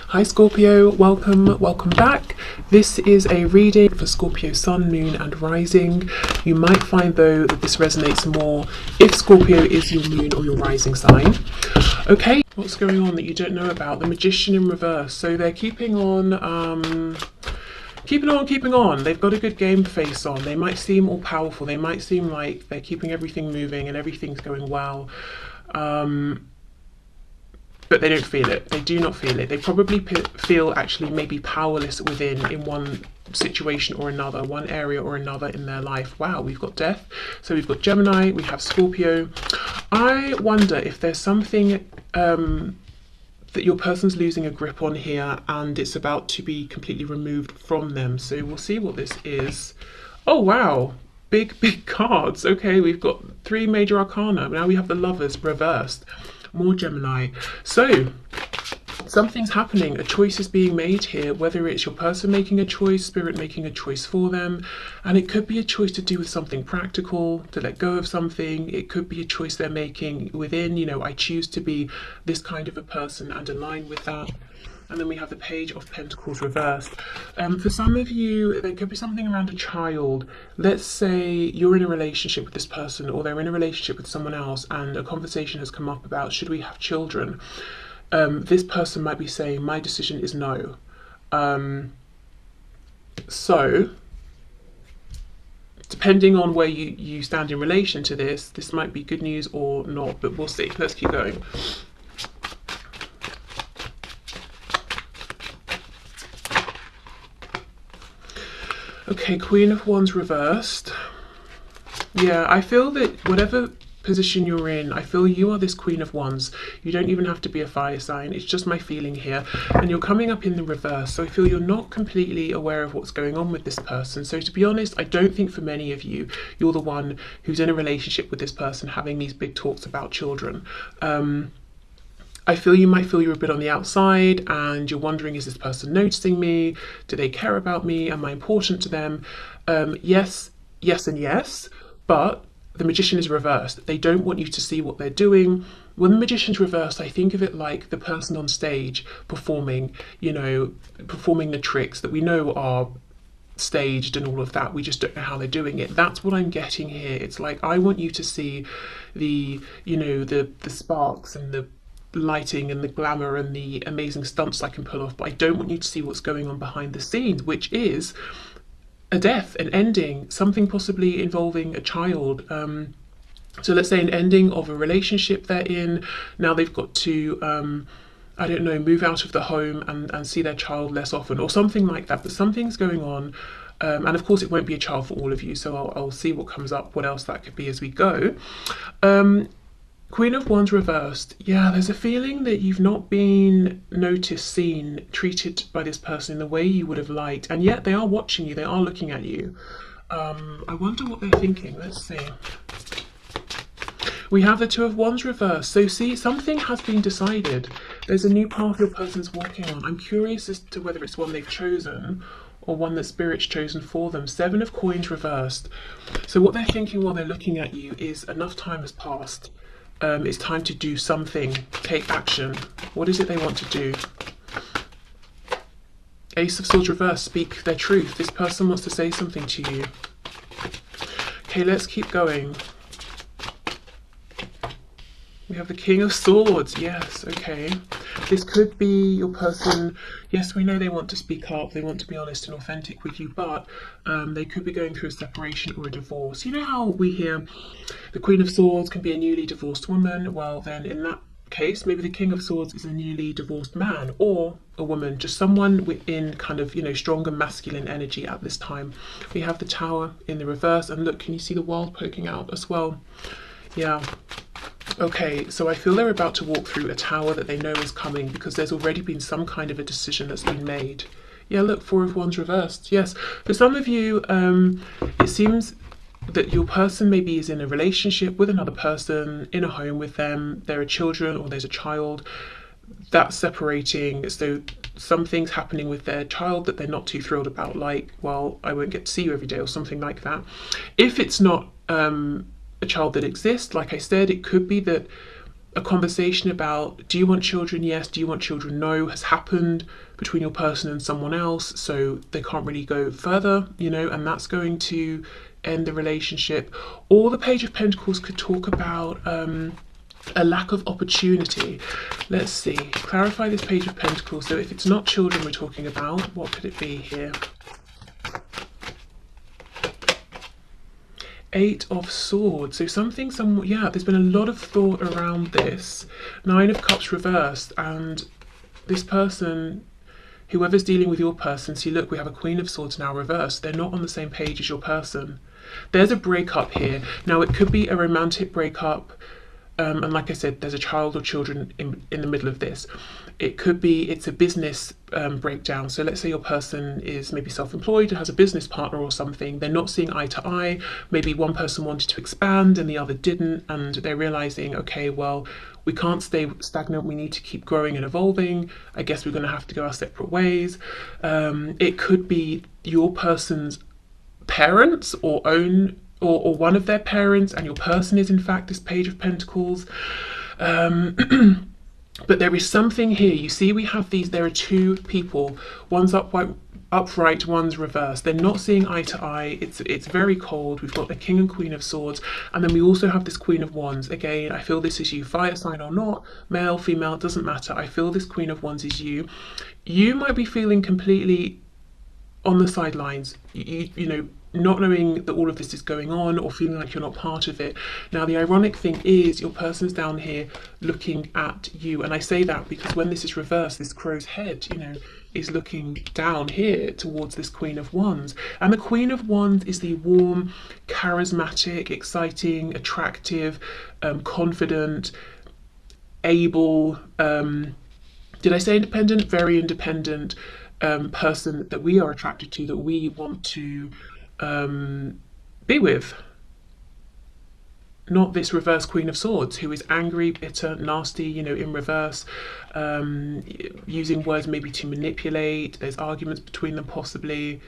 Hi Scorpio, welcome back. This is a reading for Scorpio Sun, Moon and Rising. You might find though that this resonates more if Scorpio is your moon or your rising sign. Okay, what's going on that you don't know about? The Magician in reverse. So they're keeping on, keeping on. They've got a good game face on. They might seem all powerful. They might seem like they're keeping everything moving and everything's going well. But they don't feel it. They do not feel it. They probably feel actually maybe powerless within in one situation or another, one area or another in their life. Wow, we've got Death. So we've got Gemini, we have Scorpio. I wonder if there's something that your person's losing a grip on here and it's about to be completely removed from them. So we'll see what this is. Oh, wow. Big cards. Okay, we've got 3 major arcana. Now we have the Lovers reversed. More Gemini. So something's happening. A choice is being made here, whether it's your person making a choice, spirit making a choice for them. And it could be a choice to do with something practical, to let go of something. It could be a choice they're making within, you know, I choose to be this kind of a person and align with that. And then we have the Page of Pentacles reversed. For some of you, there could be something around a child. Let's say you're in a relationship with this person or they're in a relationship with someone else and a conversation has come up about should we have children? This person might be saying, my decision is no. So, depending on where you stand in relation to this might be good news or not, but we'll see. Let's keep going. Okay, Queen of Wands reversed. Yeah, I feel that whatever position you're in, I feel you are this Queen of Wands. You don't even have to be a fire sign. It's just my feeling here. And you're coming up in the reverse. So I feel you're not completely aware of what's going on with this person. So to be honest, I don't think for many of you, you're the one who's in a relationship with this person having these big talks about children. I feel you might feel you're a bit on the outside and you're wondering, is this person noticing me? Do they care about me? Am I important to them? Yes, and yes, but the Magician is reversed. They don't want you to see what they're doing. When the Magician's reversed, I think of it like the person on stage performing, you know, performing the tricks that we know are staged and all of that. We just don't know how they're doing it. That's what I'm getting here. It's like, I want you to see the, you know, the sparks and the lighting and the glamour and the amazing stunts I can pull off, but I don't want you to see what's going on behind the scenes, which is a death, an ending, something possibly involving a child. So let's say an ending of a relationship they're in. Now they've got to I don't know, move out of the home and see their child less often or something like that, but something's going on. And of course it won't be a child for all of you, so I'll see what comes up, what else that could be as we go. Queen of Wands reversed. Yeah, there's a feeling that you've not been noticed, seen, treated by this person in the way you would have liked, and yet they are watching you, they are looking at you. I wonder what they're thinking. Let's see. We have the Two of Wands reversed. So see, something has been decided. There's a new path your person's walking on. I'm curious as to whether it's one they've chosen or one that Spirit's chosen for them. 7 of Coins reversed. So what they're thinking while they're looking at you is enough time has passed. It's time to do something, take action. What is it they want to do? Ace of Swords reversed, speak their truth. This person wants to say something to you. Okay, let's keep going. We have the King of Swords. Yes, okay. This could be your person. Yes, we know they want to speak up. They want to be honest and authentic with you, but they could be going through a separation or a divorce. You know how we hear the Queen of Swords can be a newly divorced woman? Well, then in that case, maybe the King of Swords is a newly divorced man or a woman, just someone within kind of, you know, stronger masculine energy at this time. We have the Tower in the reverse, and look, can you see the world poking out as well? Yeah. Okay, so I feel they're about to walk through a tower that they know is coming because there's already been some kind of a decision that's been made. Yeah, look, 4 of Wands reversed. Yes, for some of you, it seems that your person maybe is in a relationship with another person, in a home with them, there are children or there's a child that's separating, so something's happening with their child that they're not too thrilled about, like, well, I won't get to see you every day or something like that. If it's not a child that exists, like I said, it could be that a conversation about, do you want children? Yes. Do you want children? No, has happened between your person and someone else, so they can't really go further, and that's going to end the relationship. Or the Page of Pentacles could talk about a lack of opportunity. Let's see, clarify this Page of Pentacles. So if it's not children we're talking about, what could it be here? Eight of Swords. So there's been a lot of thought around this. Nine of Cups reversed, and this person, whoever's dealing with your person, see, look, we have a Queen of Swords now reversed. They're not on the same page as your person. There's a breakup here. Now, it could be a romantic breakup, and like I said, there's a child or children in the middle of this. It could be it's a business breakdown. So let's say your person is maybe self-employed and has a business partner or something. They're not seeing eye to eye. Maybe one person wanted to expand and the other didn't, and they're realizing, okay, well, we can't stay stagnant. We need to keep growing and evolving. I guess we're going to have to go our separate ways. It could be your person's parents or one of their parents, and your person is in fact this Page of Pentacles. But there is something here. You see, we have there are two people. One's upright, one's reversed. They're not seeing eye to eye. It's very cold. We've got the King and Queen of Swords, and then we also have this Queen of Wands. Again, I feel this is you, fire sign or not, male, female, it doesn't matter. I feel this Queen of Wands is you. You might be feeling completely on the sidelines, not knowing that all of this is going on, or feeling like you're not part of it. Now, the ironic thing is your person's down here looking at you, and I say that because when this is reversed, this crow's head, is looking down here towards this Queen of Wands. And the Queen of Wands is the warm, charismatic, exciting, attractive, confident, able, did I say independent? Very independent person that we are attracted to, that we want to be with. Not this reverse Queen of Swords who is angry, bitter, nasty, in reverse, using words maybe to manipulate. There's arguments between them possibly.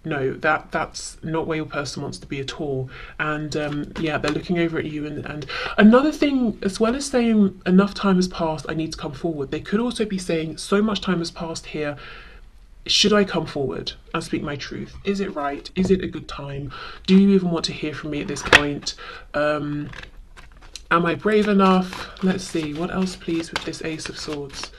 No, that's not where your person wants to be at all. And they're looking over at you. And another thing, as well as saying enough time has passed, I need to come forward, they could also be saying so much time has passed here. Should I come forward and speak my truth? Is it right? Is it a good time? Do you even want to hear from me at this point? Am I brave enough? Let's see, what else please with this Ace of Swords?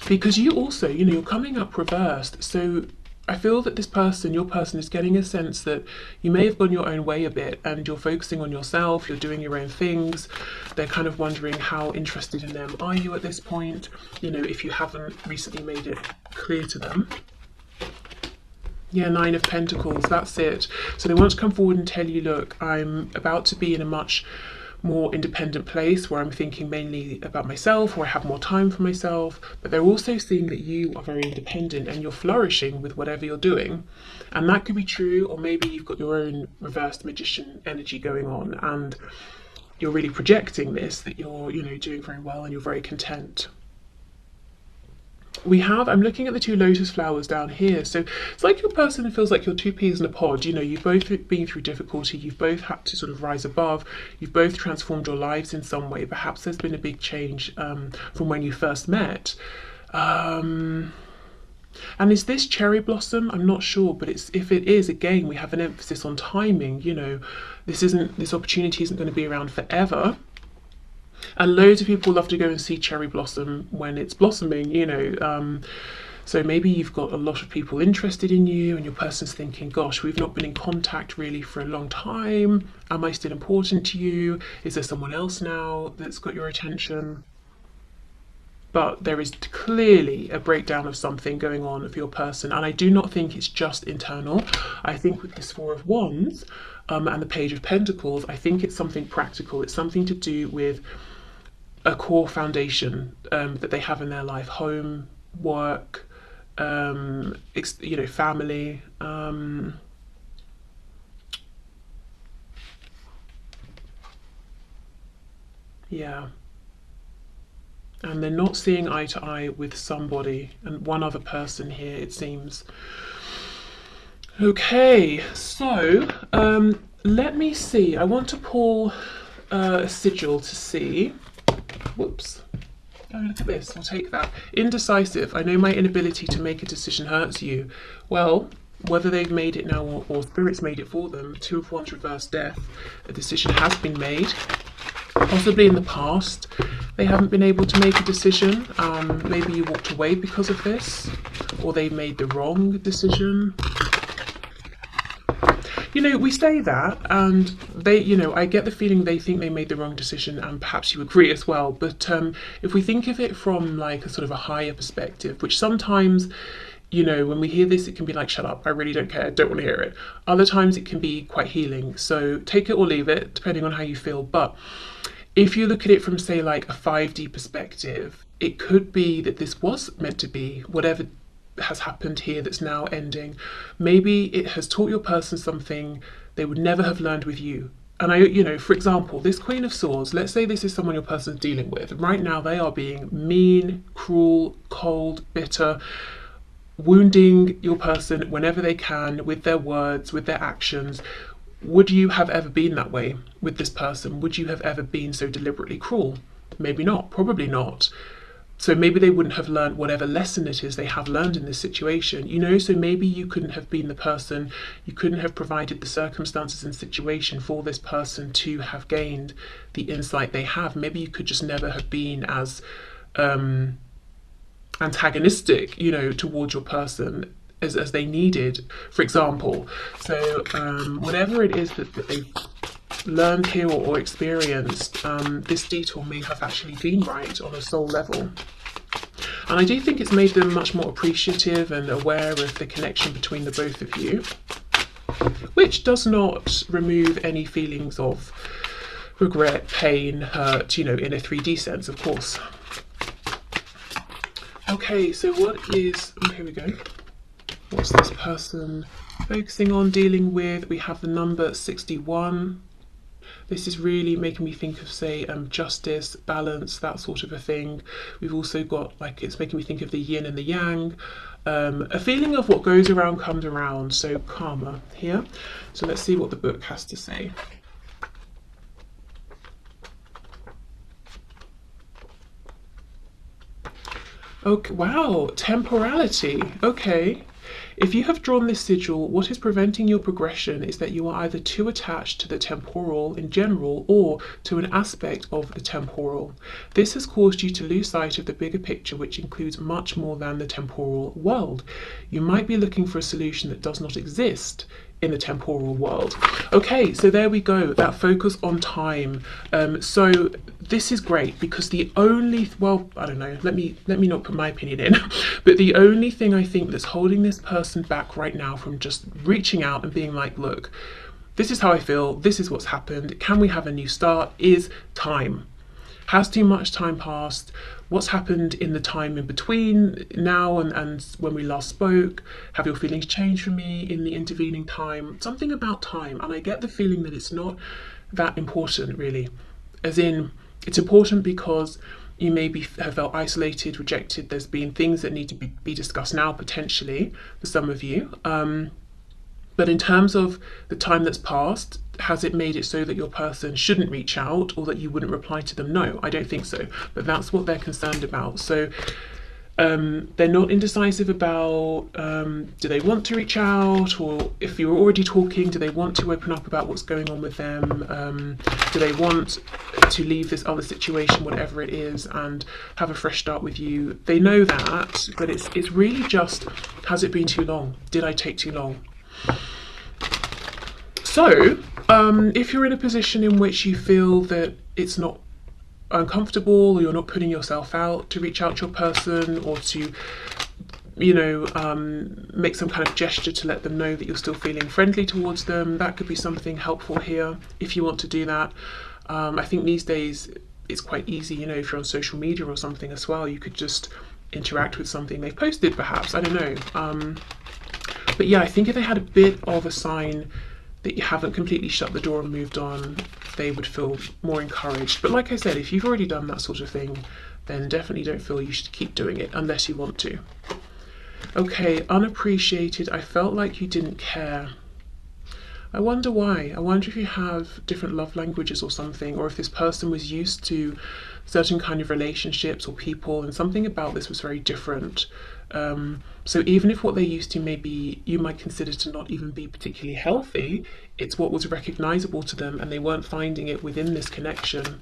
Because you also, you're coming up reversed. So I feel that your person is getting a sense that you may have gone your own way a bit and you're focusing on yourself, you're doing your own things. They're kind of wondering how interested in them are you at this point, if you haven't recently made it clear to them. Yeah, Nine of Pentacles, that's it. So they want to come forward and tell you, look, I'm about to be in a much more independent place where I'm thinking mainly about myself, or I have more time for myself, but they're also seeing that you are very independent and you're flourishing with whatever you're doing. And that could be true, or maybe you've got your own reversed magician energy going on and you're really projecting this, that you're, doing very well and you're very content. I'm looking at the two lotus flowers down here. So it's like your person feels like you're two peas in a pod. You've both been through difficulty. You've both had to sort of rise above. You've both transformed your lives in some way. Perhaps there's been a big change from when you first met. And is this cherry blossom? I'm not sure, but if it is, again, we have an emphasis on timing. This opportunity isn't going to be around forever. And loads of people love to go and see cherry blossom when it's blossoming, so maybe you've got a lot of people interested in you and your person's thinking, gosh, we've not been in contact really for a long time. Am I still important to you? Is there someone else now that's got your attention? But there is clearly a breakdown of something going on for your person. And I do not think it's just internal. I think with this Four of Wands and the Page of Pentacles, I think it's something practical. It's something to do with a core foundation that they have in their life: home, work, family. Yeah. And they're not seeing eye to eye with somebody, and one other person here, it seems. Okay, so let me see. I want to pull a sigil to see. Whoops. Oh, look at this. I'll take that. Indecisive. I know my inability to make a decision hurts you. Well, whether they've made it now or Spirit's made it for them, Two of Wands reverse death. A decision has been made. Possibly in the past, they haven't been able to make a decision. Maybe you walked away because of this, or they made the wrong decision. You know, we say that, and they, you know, I get the feeling they think they made the wrong decision, and perhaps you agree as well. But if we think of it from like a sort of a higher perspective, which sometimes, you know, when we hear this, it can be like, shut up, I really don't care, I don't want to hear it. Other times it can be quite healing. So take it or leave it, depending on how you feel. But if you look at it from, say, like a 5D perspective, it could be that this was meant to be whatever has happened here that's now ending. Maybe it has taught your person something they would never have learned with you. And you know, for example, this Queen of Swords, let's say this is someone your person's dealing with. Right now they are being mean, cruel, cold, bitter, wounding your person whenever they can with their words, with their actions. Would you have ever been that way with this person? Would you have ever been so deliberately cruel? Maybe not, probably not. So maybe they wouldn't have learned whatever lesson it is they have learned in this situation, you know, so maybe you couldn't have been the person, you couldn't have provided the circumstances and situation for this person to have gained the insight they have. Maybe you could just never have been as antagonistic, you know, towards your person as they needed, for example. So whatever it is that they've learned here or experienced, this detour may have actually been right on a soul level. And I do think it's made them much more appreciative and aware of the connection between the both of you, which does not remove any feelings of regret, pain, hurt, you know, in a 3D sense, of course. Okay, so what is, oh, here we go. What's this person focusing on, dealing with? We have the number 61. This is really making me think of, say, justice, balance, that sort of a thing. We've also got, like, it's making me think of the yin and the yang. A feeling of what goes around comes around, so karma here. So let's see what the book has to say. Okay, wow, temporality, okay. If you have drawn this sigil, what is preventing your progression is that you are either too attached to the temporal in general or to an aspect of the temporal. This has caused you to lose sight of the bigger picture, which includes much more than the temporal world. You might be looking for a solution that does not exist in the temporal world. Okay, so there we go, that focus on time. So this is great because the only, well, I don't know, let me not put my opinion in, but the only thing I think that's holding this person back right now from just reaching out and being like, look, this is how I feel, this is what's happened, can we have a new start, is time. Has too much time passed? What's happened in the time in between now and when we last spoke? Have your feelings changed for me in the intervening time? Something about time, and I get the feeling that it's not that important really. As in, it's important because you maybe have felt isolated, rejected, there's been things that need to be discussed now potentially for some of you. But in terms of the time that's passed, has it made it so that your person shouldn't reach out or that you wouldn't reply to them? No, I don't think so. But that's what they're concerned about. So they're not indecisive about do they want to reach out, or if you're already talking, do they want to open up about what's going on with them? Do they want to leave this other situation, whatever it is, and have a fresh start with you? They know that, but it's really just, has it been too long? Did I take too long? So, if you're in a position in which you feel that it's not uncomfortable, or you're not putting yourself out to reach out to your person, or to, you know, make some kind of gesture to let them know that you're still feeling friendly towards them, that could be something helpful here if you want to do that. I think these days it's quite easy, you know, if you're on social media or something as well, you could just interact with something they've posted perhaps, I don't know. But yeah, I think if they had a bit of a sign that you haven't completely shut the door and moved on, they would feel more encouraged. But like I said, if you've already done that sort of thing, then definitely don't feel you should keep doing it unless you want to. Okay, unappreciated. I felt like you didn't care. I wonder why. I wonder if you have different love languages or something, or if this person was used to certain kind of relationships or people, and something about this was very different. So even if what they're used to maybe you might consider to not even be particularly healthy, it's what was recognizable to them, and they weren't finding it within this connection.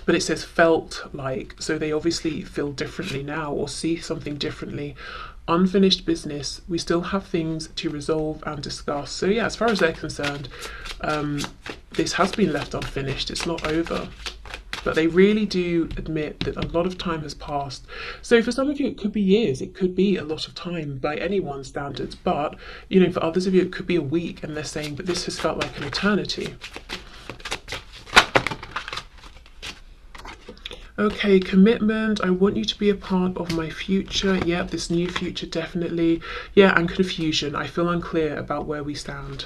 But it says felt like, so they obviously feel differently now or see something differently. Unfinished business, we still have things to resolve and discuss. So yeah, as far as they're concerned, this has been left unfinished, it's not over. But they really do admit that a lot of time has passed. So for some of you it could be years, it could be a lot of time by anyone's standards, but you know, for others of you it could be a week, and they're saying that this has felt like an eternity. Okay, commitment. I want you to be a part of my future. Yep, this new future, definitely. Yeah, and confusion. I feel unclear about where we stand.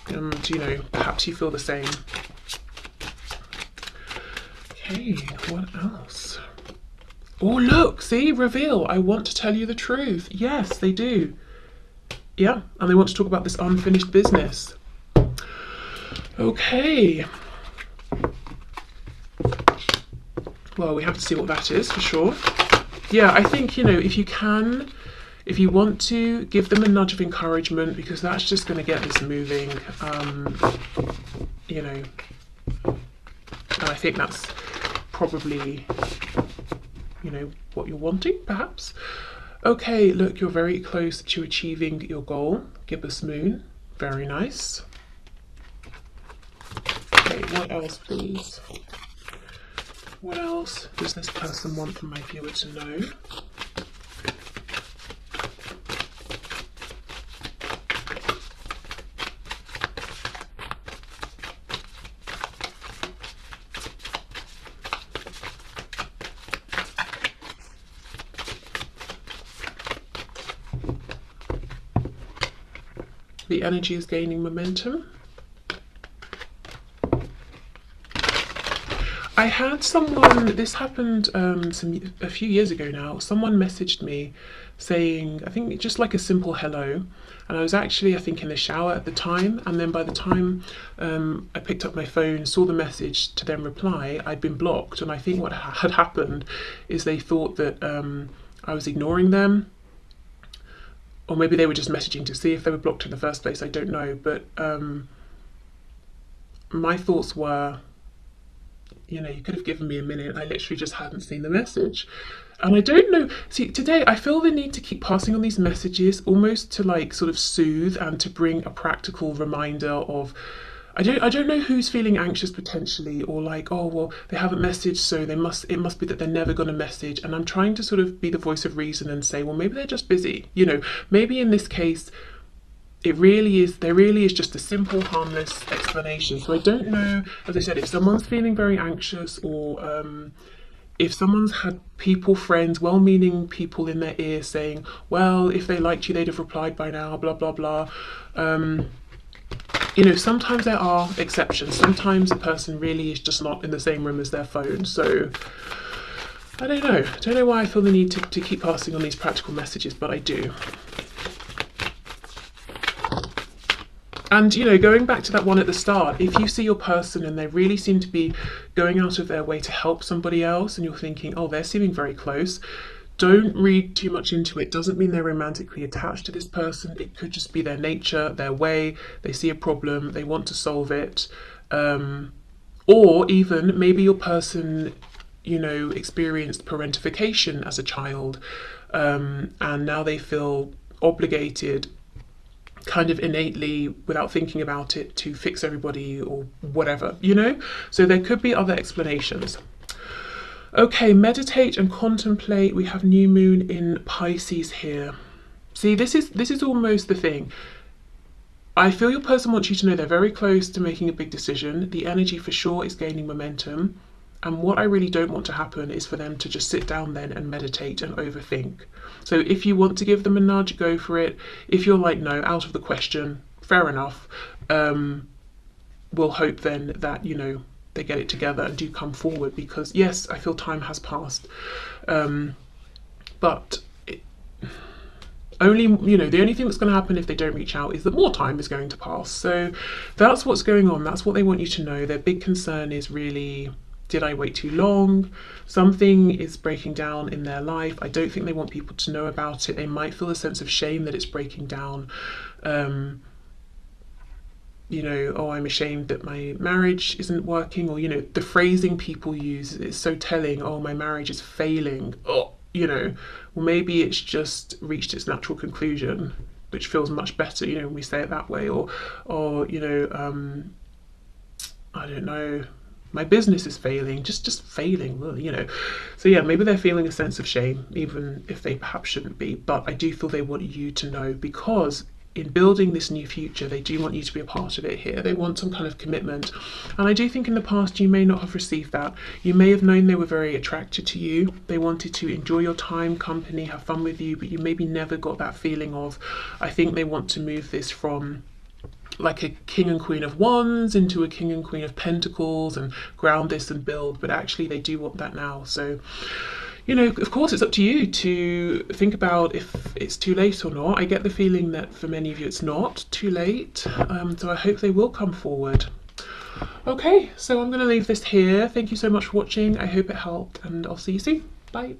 And, you know, perhaps you feel the same. Okay, what else? Oh, look, see, reveal. I want to tell you the truth. Yes, they do. Yeah, and they want to talk about this unfinished business. Okay. Well, we have to see what that is for sure. Yeah, I think, you know, if you can, if you want to, give them a nudge of encouragement, because that's just going to get this moving, you know, and I think that's probably, you know, what you're wanting, perhaps. Okay, look, you're very close to achieving your goal. Gibbous moon, very nice. Okay, what else, please? What else does this person want from my viewer to know? The energy is gaining momentum. I had someone, this happened a few years ago now, someone messaged me saying, I think just like a simple hello, and I was actually, I think, in the shower at the time, and then by the time I picked up my phone, saw the message to then reply, I'd been blocked, and I think what had happened is they thought that I was ignoring them, or maybe they were just messaging to see if they were blocked in the first place, I don't know, but my thoughts were, you know, you could have given me a minute. I literally just hadn't seen the message. And I don't know, see, today I feel the need to keep passing on these messages, almost to like sort of soothe and to bring a practical reminder of, I don't know who's feeling anxious potentially, or like, oh, well, they haven't messaged, so it must be that they're never going to message. And I'm trying to sort of be the voice of reason and say, well, maybe they're just busy. You know, maybe in this case, there really is just a simple, harmless explanation. So I don't know, as I said, if someone's feeling very anxious, or if someone's had people, friends, well-meaning people in their ear saying, well, if they liked you, they'd have replied by now, blah, blah, blah. You know, sometimes there are exceptions. Sometimes a person really is just not in the same room as their phone. So I don't know. I don't know why I feel the need to keep passing on these practical messages, but I do. And, you know, going back to that one at the start, if you see your person and they really seem to be going out of their way to help somebody else, and you're thinking, oh, they're seeming very close, don't read too much into it. Doesn't mean they're romantically attached to this person. It could just be their nature, their way. They see a problem, they want to solve it. Or even maybe your person, you know, experienced parentification as a child, and now they feel obligated, kind of innately, without thinking about it, to fix everybody or whatever, you know? So there could be other explanations. Okay, meditate and contemplate. We have new moon in Pisces here. See, this is almost the thing. I feel your person wants you to know they're very close to making a big decision. The energy for sure is gaining momentum. And what I really don't want to happen is for them to just sit down then and meditate and overthink. So if you want to give them a nudge, go for it. If you're like, no, out of the question, fair enough. We'll hope then that, you know, they get it together and do come forward, because yes, I feel time has passed. But only, you know, the only thing that's going to happen if they don't reach out is that more time is going to pass. So that's what's going on. That's what they want you to know. Their big concern is really, did I wait too long? Something is breaking down in their life. I don't think they want people to know about it. They might feel a sense of shame that it's breaking down. You know, oh, I'm ashamed that my marriage isn't working, or, you know, the phrasing people use is so telling. Oh, my marriage is failing. Oh, you know, well, maybe it's just reached its natural conclusion, which feels much better, you know, when we say it that way. Or you know, I don't know, my business is failing, just failing, you know. So yeah, maybe they're feeling a sense of shame, even if they perhaps shouldn't be. But I do feel they want you to know, because in building this new future, they do want you to be a part of it here. They want some kind of commitment. And I do think in the past you may not have received that. You may have known they were very attracted to you. They wanted to enjoy your time, company, have fun with you, but you maybe never got that feeling of, I think they want to move this from like a king and queen of wands into a king and queen of pentacles and ground this and build, but actually they do want that now. So, you know, of course it's up to you to think about if it's too late or not. I get the feeling that for many of you it's not too late, so I hope they will come forward. Okay, so I'm going to leave this here. Thank you so much for watching. I hope it helped, and I'll see you soon. Bye.